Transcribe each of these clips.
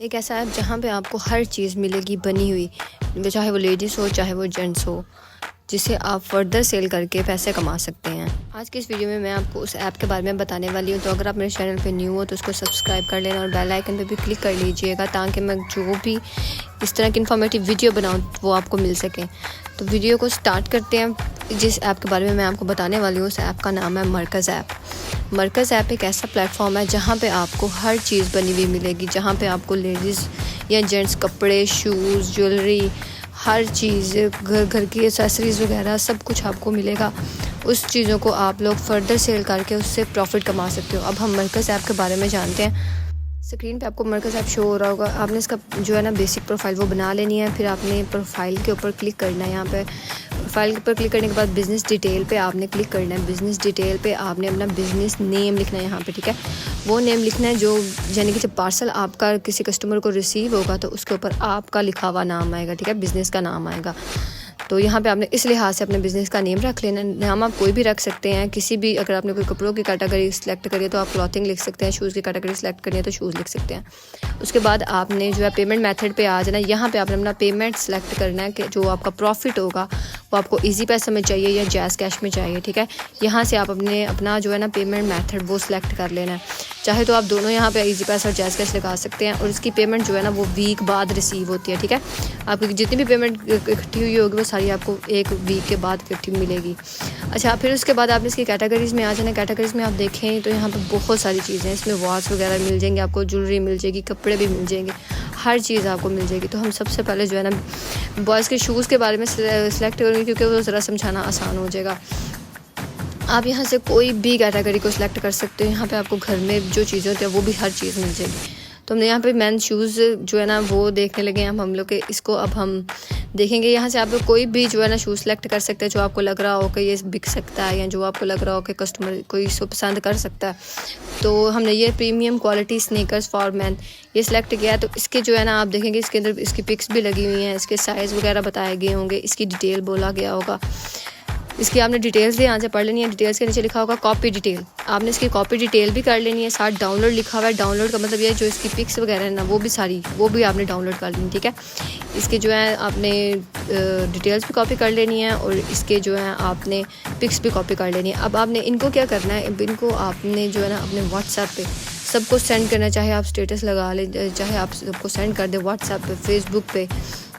एक ऐसा ऐप जहाँ पे आपको हर चीज़ मिलेगी बनी हुई, चाहे वो लेडीज़ हो चाहे वो जेंट्स हो, जिसे आप फर्दर सेल करके पैसे कमा सकते हैं। आज की इस वीडियो में मैं आपको उस ऐप के बारे में बताने वाली हूँ। तो अगर आप मेरे चैनल पे न्यू हो तो उसको सब्सक्राइब कर लेना और बेल आइकन पे भी क्लिक कर लीजिएगा, ताकि मैं जो भी इस तरह की इन्फॉर्मेटिव वीडियो बनाऊँ वो आपको मिल सके। तो वीडियो को स्टार्ट करते हैं। जिस ऐप के बारे में मैं आपको बताने वाली हूँ उस ऐप का नाम है मरकज़ ऐप। मरकज़ ऐप एक ऐसा प्लेटफॉर्म है जहाँ पे आपको हर चीज़ बनी हुई मिलेगी, जहाँ पे आपको लेडीज़ या जेंट्स कपड़े, शूज़, ज्वेलरी, हर चीज़, घर की एक्सेसरीज़ वगैरह सब कुछ आपको मिलेगा। उस चीज़ों को आप लोग फर्दर सेल करके उससे प्रॉफिट कमा सकते हो। अब हम मरकज़ ऐप के बारे में जानते हैं। स्क्रीन पे आपको मरकज़ ऐप शो हो रहा होगा। आपने इसका जो है ना बेसिक प्रोफाइल वो बना लेनी है। फिर आपने प्रोफाइल के ऊपर क्लिक करना है। यहाँ पे प्रोफाइल पर क्लिक करने के बाद बिज़नेस डिटेल पे आपने क्लिक करना है। बिज़नेस डिटेल पे आपने अपना बिज़नेस नेम लिखना है यहाँ पे, ठीक है। वो नेम लिखना है जो, यानी कि जब पार्सल आपका किसी कस्टमर को रिसीव होगा तो उसके ऊपर आपका लिखा हुआ नाम आएगा, ठीक है, बिज़नेस का नाम आएगा। तो यहाँ पे आपने इस लिहाज से अपने बिज़नेस का नेम रख लेना। नाम आप कोई भी रख सकते हैं, किसी भी, अगर आपने कोई कपड़ों की कैटेगरी सिलेक्ट करी है तो आप क्लॉथिंग लिख सकते हैं, शूज़ की कैटेगरी सिलेक्ट करनी है तो शूज़ लिख सकते हैं। उसके बाद आपने जो है पेमेंट मेथड पे आ जाना। यहाँ पे आपने अपना पेमेंट सेलेक्ट करना है कि जो आपका प्रॉफिट होगा वो आपको ईजी पैसे में चाहिए या जैज़ कैश में चाहिए, ठीक है। यहाँ से आप अपना जो है ना पेमेंट मेथड वो सिलेक्ट कर लेना है। चाहे तो आप दोनों यहाँ पे इजी पैसा और जैज़ कैश लगा सकते हैं, और इसकी पेमेंट जो है ना वो वीक बाद रिसीव होती है, ठीक है। आपकी जितनी भी पेमेंट इकट्ठी हुई होगी वो सारी आपको एक वीक के बाद इकट्ठी मिलेगी। अच्छा, फिर उसके बाद आपने इसकी कैटेगरीज़ में आ जाना। कैटेगरीज़ में आप देखें तो यहाँ पे बहुत सारी चीज़ें हैं। इसमें वॉच वगैरह मिल जाएंगे, आपको ज्वेलरी मिल जाएगी, कपड़े भी मिल जाएंगे, हर चीज़ आपको मिल जाएगी। तो हम सबसे पहले जो है ना बॉयज़ के शूज़ के बारे में सिलेक्ट करेंगे, क्योंकि वो ज़रा समझाना आसान हो जाएगा। आप यहाँ से कोई भी कैटेगरी को सिलेक्ट कर सकते हो। यहाँ पे आपको घर में जो चीज़ें होती है वो भी हर चीज़ मिल जाएगी। तो हमने यहाँ पे मैन शूज़ जो है ना वो देखने लगे हैं हम लोग के, इसको अब हम देखेंगे। यहाँ से आप कोई भी जो है ना शूज़ सेलेक्ट कर सकते हैं जो आपको लग रहा हो कि ये बिक सकता है, या जो आपको लग रहा हो कि कस्टमर कोई इसको पसंद कर सकता है। तो हमने ये premium quality sneakers for man ये सिलेक्ट किया है। तो इसके जो है ना आप देखेंगे इसके अंदर इसकी पिक्स भी लगी हुई हैं, इसके साइज़ वगैरह बताए गए होंगे, इसकी डिटेल बोला गया होगा। इसकी आपने डिटेल्स भी यहाँ से पढ़ लेनी है। डिटेल्स के नीचे लिखा होगा कॉपी डिटेल, आपने इसकी कॉपी डिटेल भी कर लेनी है। साथ डाउनलोड लिखा हुआ है। डाउनलोड का मतलब ये जो इसकी पिक्स वगैरह है ना वो भी आपने डाउनलोड कर लेनी, ठीक है। इसके जो है आपने डिटेल्स भी कॉपी कर लेनी है, और इसके जो है आपने पिक्स भी कॉपी कर लेनी है। अब आपने इनको क्या करना है, इनको आपने जो है ना अपने व्हाट्सएप पे सबको सेंड करना है। चाहे आप स्टेटस लगा लें, चाहे आप सबको सेंड कर दें व्हाट्सएप पे, फेसबुक पे,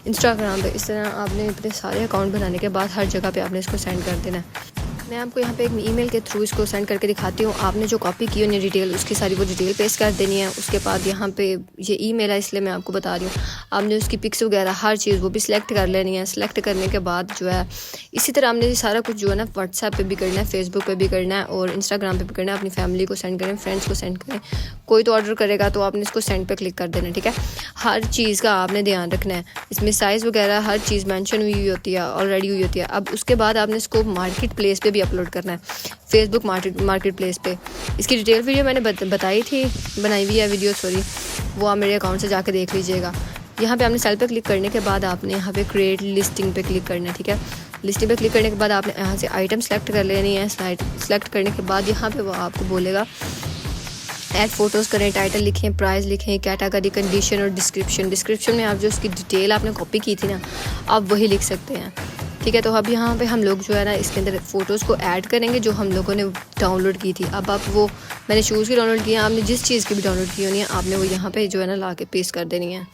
इंस्टाग्राम पे। इस तरह आपने अपने सारे अकाउंट बनाने के बाद हर जगह पे आपने इसको सेंड कर देना है। मैं आपको यहाँ पे एक ईमेल के थ्रू इसको सेंड करके दिखाती हूँ। आपने जो कॉपी की है डिटेल, उसकी सारी वो डिटेल पेस्ट कर देनी है। उसके बाद यहाँ पे ये ईमेल है इसलिए मैं आपको बता रही हूँ। आपने उसकी पिक्स वगैरह हर चीज़ वो भी सिलेक्ट कर लेनी है। सिलेक्ट करने के बाद जो है इसी तरह आपने सारा कुछ जो है ना व्हाट्सएप पे भी करना है, फेसबुक पे भी करना है, और इंस्टाग्राम पे भी करना है। अपनी फैमिली को सेंड करें, फ्रेंड्स को सेंड करें। कोई तो ऑर्डर करेगा तो आपने इसको सेंड पे क्लिक कर देना, ठीक है। हर चीज़ का आपने ध्यान रखना है। इसमें साइज़ वगैरह हर चीज़ मेंशन हुई होती है, ऑलरेडी हुई होती है। अब उसके बाद आपने इसको मार्केट प्लेस पे भी अपलोड करना है, फेसबुक मार्केट प्लेस पे। इसकी डिटेल वीडियो मैंने बनाई हुई है वीडियो, सॉरी, वो आप मेरे अकाउंट से जाके देख लीजिएगा। यहाँ पे आपने सेल पे क्लिक करने के बाद आपने यहाँ पे क्रिएट लिस्टिंग पे क्लिक करना है, ठीक है। लिस्टिंग पे क्लिक करने के बाद आपने यहाँ से आइटम सेलेक्ट कर लेनी है। सेलेक्ट करने के बाद यहाँ पे वो आपको बोलेगा ऐड फोटोज़ करें, टाइटल लिखें, प्राइस लिखें, कैटेगरी, कंडीशन और डिस्क्रिप्शन में आप जो उसकी डिटेल आपने कॉपी की थी ना, आप वही लिख सकते हैं, ठीक है। तो अब यहाँ पे हम लोग जो है ना इसके अंदर फ़ोटोज़ को ऐड करेंगे जो हम लोगों ने डाउनलोड की थी। अब आप वो, मैंने शूज़ की डाउनलोड की है, आपने जिस चीज़ की भी डाउनलोड की होनी है आपने वो यहाँ पे जो है ना ला के पेस्ट कर देनी है।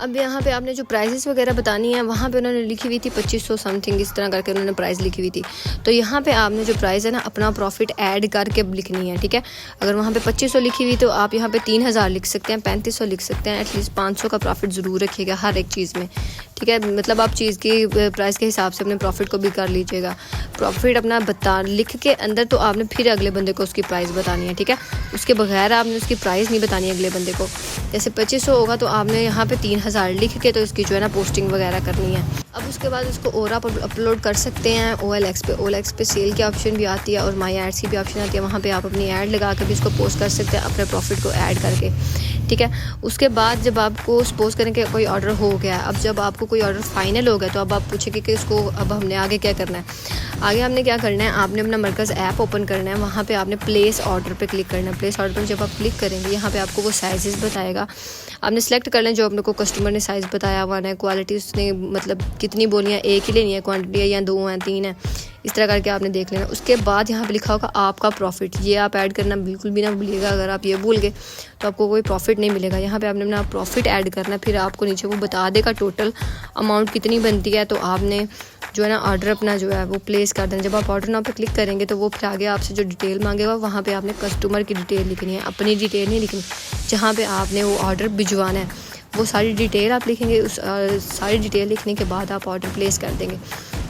अब यहाँ पे आपने जो प्राइसेस वगैरह बतानी है, वहाँ पे उन्होंने लिखी हुई थी 2500 समथिंग, इस तरह करके उन्होंने प्राइस लिखी हुई थी। तो यहाँ पे आपने जो प्राइस है ना अपना प्रॉफिट ऐड करके लिखनी है, ठीक है। अगर वहाँ पे 2500 लिखी हुई तो आप यहाँ पे 3000 लिख सकते हैं, 3500 लिख सकते हैं। एटलीस्ट 500 का प्रॉफिट ज़रूर रखिएगा हर एक चीज़ में, ठीक है। मतलब आप चीज़ की प्राइस के हिसाब से अपने प्रॉफिट को भी कर लीजिएगा। प्रॉफिट अपना लिख के अंदर तो आपने फिर अगले बंदे को उसकी प्राइस बतानी है, ठीक है। उसके बगैर आपने उसकी प्राइस नहीं बतानी अगले बंदे को। जैसे 2500 होगा तो आपने यहाँ पे 3000 लिख के तो इसकी जो है ना पोस्टिंग वगैरह करनी है। अब उसके बाद इसको और आप अपलोड कर सकते हैं OLX पे सेल की ऑप्शन भी आती है, और माई एड्स की भी ऑप्शन आती है। वहाँ पे आप अपनी ऐड लगा कर भी इसको पोस्ट कर सकते हैं अपने प्रॉफिट को ऐड करके, ठीक है। उसके बाद जब आपको सपोज करें कि कोई ऑर्डर हो गया, अब जब आपको कोई ऑर्डर फाइनल हो गया तो अब आप पूछेंगे कि इसको अब हमने आगे क्या करना है। आगे आपने क्या करना है, आपने अपना मरकज़ ऐप ओपन करना है, वहाँ पे आपने प्लेस ऑर्डर पे क्लिक करना है। प्लेस ऑर्डर पर जब आप क्लिक करेंगे यहाँ पे आपको वो साइज़ बताएगा, आपने सेलेक्ट करना है जो अपने को कस्टमर ने साइज़ बताया हुआ है। क्वालिटी उसने मतलब कितनी बोलियाँ, एक ही लेनी है क्वांटिटी है या 2 हैं 3 है, इस तरह करके आपने देख लेना। उसके बाद यहाँ पे लिखा होगा आपका प्रॉफिट, ये आप ऐड करना बिल्कुल भी ना भूलिएगा। अगर आप ये भूल गए तो आपको कोई प्रॉफिट नहीं मिलेगा। यहाँ पे आपने अपना प्रॉफिट ऐड करना, फिर आपको नीचे वो बता देगा टोटल अमाउंट कितनी बनती है। तो आपने जो है ना ऑर्डर अपना जो है वो प्लेस कर देना। जब आप ऑर्डर नाउ पे क्लिक करेंगे तो वो फिर आगे आपसे जो डिटेल मांगेगा वहाँ पे आपने कस्टमर की डिटेल लिखनी है, अपनी डिटेल नहीं लिखनी। जहाँ पे आपने वो ऑर्डर भिजवाना है वो सारी डिटेल आप लिखेंगे। उस सारी डिटेल लिखने के बाद आप ऑर्डर प्लेस कर देंगे।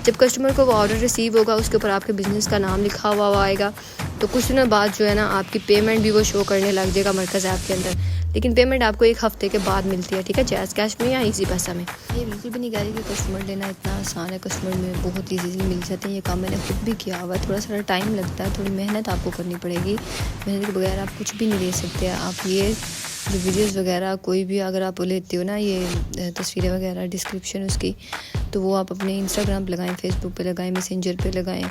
जब कस्टमर को वो ऑर्डर रिसीव होगा उसके ऊपर आपके बिज़नेस का नाम लिखा हुआ आएगा। तो कुछ दिनों बाद जो है ना आपकी पेमेंट भी वो शो करने लग जाएगा मरकज़ ऐप के अंदर, लेकिन पेमेंट आपको 1 हफ़्ते के बाद मिलती है, ठीक है, जैज़ कैश में या ईजी पैसा में। ये बिल्कुल भी नहीं कह रही कि कस्टमर लेना इतना आसान है, कस्टमर में बहुत ईजीली मिल जाते हैं। ये काम मैंने खुद भी किया हुआ है, थोड़ा सा टाइम लगता है, थोड़ी मेहनत आपको करनी पड़ेगी। मेहनत के बगैर आप कुछ भी नहीं ले सकते। आप ये जो वीडियोस वगैरह कोई भी अगर आप लेते हो ना, ये तस्वीरें वगैरह डिस्क्रिप्शन उसकी, तो वो आप अपने इंस्टाग्राम पे लगाएं, फेसबुक पे लगाएं, मैसेंजर पे लगाएं,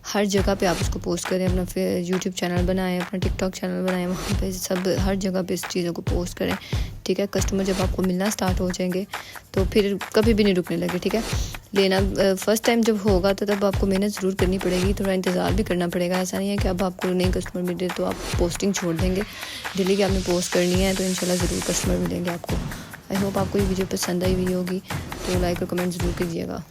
हर जगह पे आप उसको पोस्ट करें। अपना फिर यूट्यूब चैनल बनाएं, अपना टिकटॉक चैनल बनाएं, वहाँ पे सब हर जगह पे इस चीज़ों को पोस्ट करें, ठीक है। कस्टमर जब आपको मिलना स्टार्ट हो जाएंगे तो फिर कभी भी नहीं रुकने लगे, ठीक है। लेना फर्स्ट टाइम जब होगा तो तब आपको मेहनत ज़रूर करनी पड़ेगी, थोड़ा इंतज़ार भी करना पड़ेगा। ऐसा नहीं है कि अब आपको नई कस्टमर मिले तो आप पोस्टिंग छोड़ देंगे। डेली की आपने पोस्ट करनी है तो इंशाल्लाह ज़रूर कस्टमर मिलेंगे आपको। आई होप आपको ये वीडियो पसंद आई हुई होगी, तो लाइक और कमेंट ज़रूर कीजिएगा।